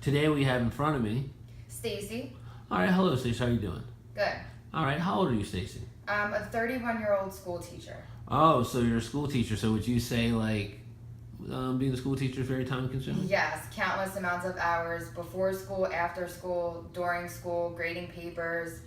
Today we have in front of me. Stacy. All right, hello, Stacey. How you doing? Good. All right, how old are you, Stacey? I'm a 31-year-old school teacher. Oh, so you're a school teacher. So would you say being a school teacher is very time consuming? Yes, countless amounts of hours before school, after school, during school, grading papers,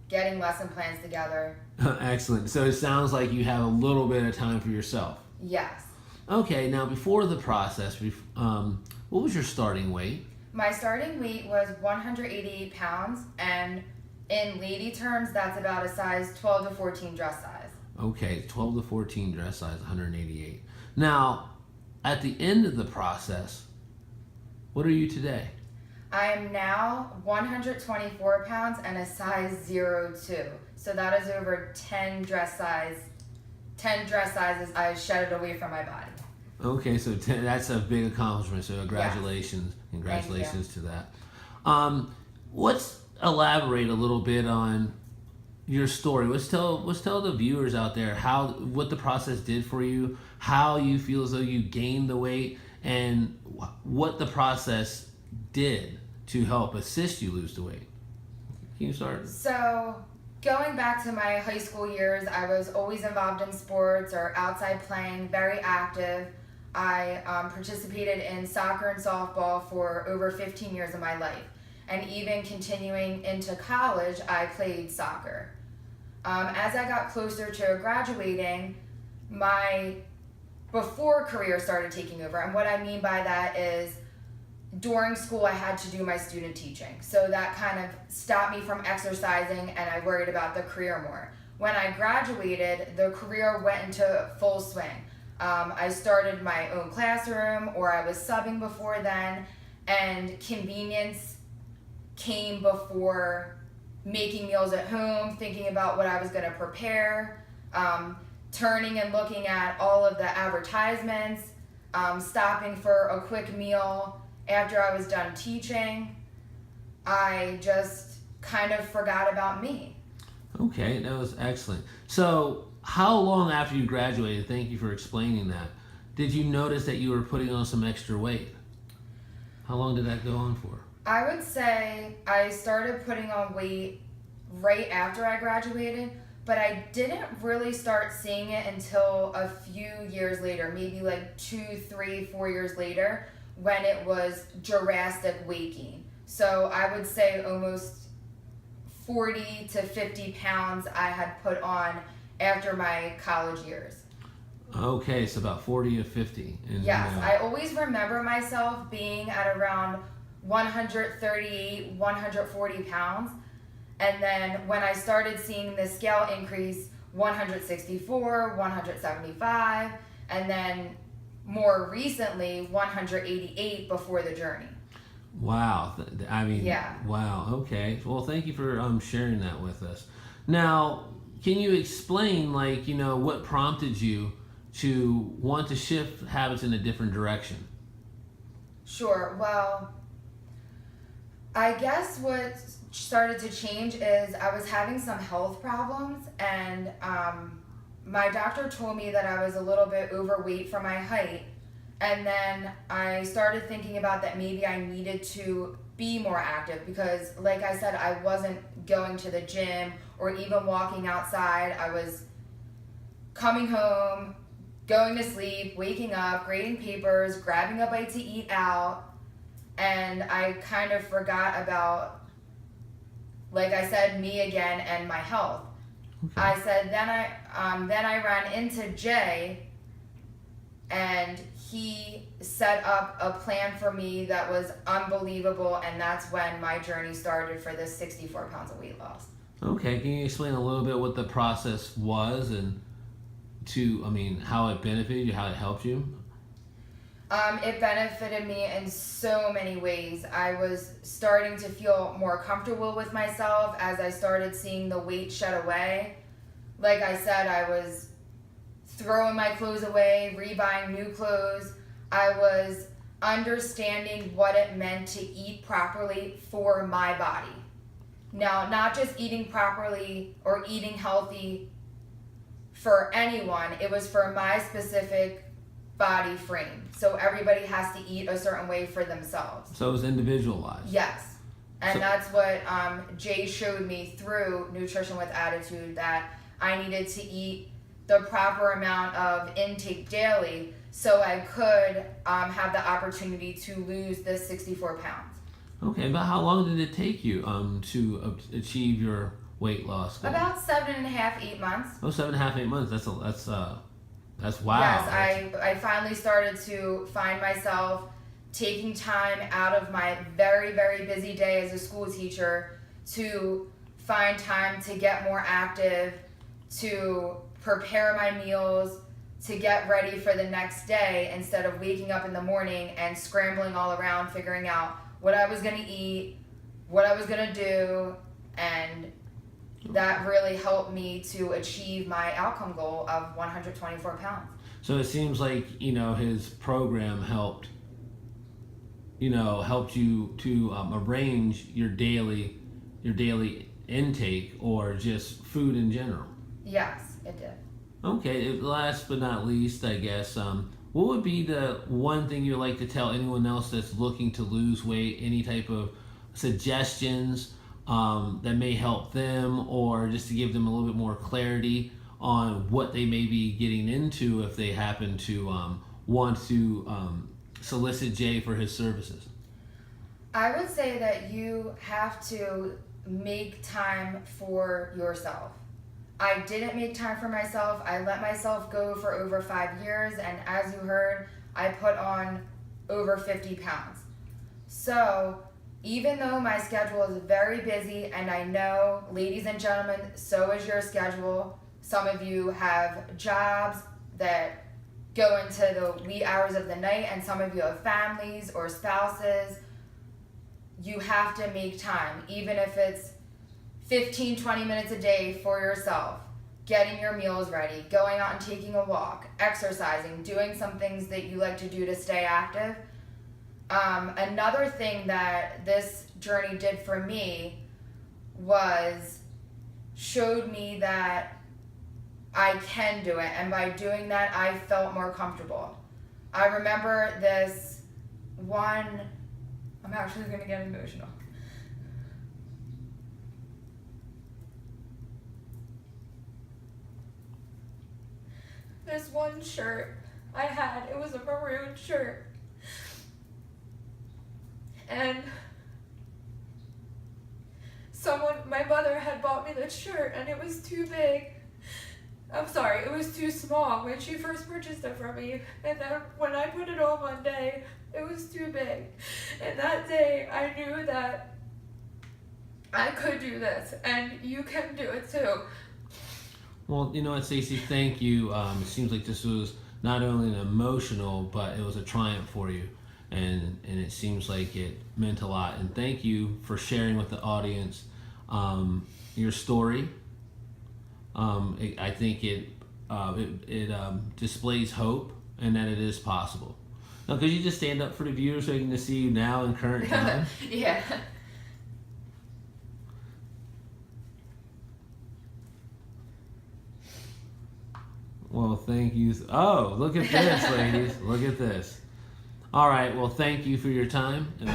getting lesson plans together. Excellent. So it sounds like you have a little bit of time for yourself. Yes. Okay, now before the process, what was your starting weight? My starting weight was 188 pounds, and in lady terms, that's about a size 12 to 14 dress size. Okay, 12 to 14 dress size, 188. Now, at the end of the process, what are you today? I am now 124 pounds and a size 02. So that is over 10 dress sizes I shedded away from my body. Okay, so that's a big accomplishment. So congratulations, congratulations to that. Let's elaborate a little bit on your story. Let's tell the viewers out there what the process did for you, how you feel as though you gained the weight, and what the process did to help assist you lose the weight. Can you start? So, going back to my high school years, I was always involved in sports or outside playing, very active. I participated in soccer and softball for over 15 years of my life. And even continuing into college, I played soccer. As I got closer to graduating, my before career started taking over. And what I mean by that is during school, I had to do my student teaching. So that kind of stopped me from exercising, and I worried about the career more. When I graduated, the career went into full swing. I started my own classroom, or I was subbing before then, and convenience came before making meals at home, thinking about what I was going to prepare, turning and looking at all of the advertisements, stopping for a quick meal after I was done teaching. I just kind of forgot about me. Okay, that was excellent. So how long after you graduated, thank you for explaining that, did you notice that you were putting on some extra weight? How long did that go on for? I would say I started putting on weight right after I graduated, but I didn't really start seeing it until a few years later, maybe like 2, 3, 4 years later, when it was drastic weight gain. So I would say almost 40 to 50 pounds I had put on after my college years. Okay, so about 40 to 50. And, yes, I always remember myself being at around 138, 140 pounds. And then when I started seeing the scale increase, 164, 175, and then more recently, 188 before the journey. Wow. Yeah. Wow. Okay. Well, thank you for sharing that with us. Now, can you explain, what prompted you to want to shift habits in a different direction? Sure. Well, I guess what started to change is I was having some health problems, and my doctor told me that I was a little bit overweight for my height. And then I started thinking about that maybe I needed to be more active because, like I said, I wasn't going to the gym or even walking outside. I was coming home, going to sleep, waking up, grading papers, grabbing a bite to eat out, and I kind of forgot about, like I said, me again and my health. Okay. I said then I ran into Jay, and he set up a plan for me that was unbelievable, and that's when my journey started for this 64 pounds of weight loss. Okay, can you explain a little bit what the process was and how it benefited you, how it helped you? It benefited me in so many ways. I was starting to feel more comfortable with myself as I started seeing the weight shed away. Like I said, I was throwing my clothes away, rebuying new clothes. I was understanding what it meant to eat properly for my body. Now, not just eating properly or eating healthy for anyone, it was for my specific body frame. So everybody has to eat a certain way for themselves. So it was individualized. Yes. And So- that's what Jay showed me through Nutrition with Attitude, that I needed to eat the proper amount of intake daily so I could have the opportunity to lose the 64 pounds. Okay, but how long did it take you to achieve your weight loss goal? About 7.5, 8 months. Oh, 7.5, 8 months. That's wow. Yes, I finally started to find myself taking time out of my very, very busy day as a school teacher to find time to get more active, to prepare my meals, to get ready for the next day instead of waking up in the morning and scrambling all around figuring out what I was going to eat, what I was going to do, and that really helped me to achieve my outcome goal of 124 pounds. So it seems like, his program helped you to arrange your daily intake or just food in general. Yes, it did. Okay, last but not least, I guess, what would be the one thing you'd like to tell anyone else that's looking to lose weight? Any type of suggestions that may help them, or just to give them a little bit more clarity on what they may be getting into if they happen to want to solicit Jay for his services? I would say that you have to make time for yourself. I didn't make time for myself. I let myself go for over 5 years, and as you heard, I put on over 50 pounds. So even though my schedule is very busy, and I know, ladies and gentlemen, so is your schedule. Some of you have jobs that go into the wee hours of the night, and some of you have families or spouses. You have to make time, even if it's 15, 20 minutes a day for yourself, getting your meals ready, going out and taking a walk, exercising, doing some things that you like to do to stay active. Another thing that this journey did for me was showed me that I can do it, and by doing that, I felt more comfortable. I remember this one, I'm actually going to get emotional. This one shirt I had, it was a maroon shirt. And my mother had bought me this shirt, and it was too big. I'm sorry, it was too small when she first purchased it for me. And then when I put it on one day, it was too big. And that day, I knew that I could do this, and you can do it too. Well, you know what, Stacey, thank you. It seems like this was not only an emotional, but it was a triumph for you. And it seems like it meant a lot. And thank you for sharing with the audience your story. I think it displays hope and that it is possible. Now, could you just stand up for the viewers so they can see you now in current time? Yeah. Well, thank you. Oh, look at this, ladies. Look at this. All right. Well, thank you for your time. And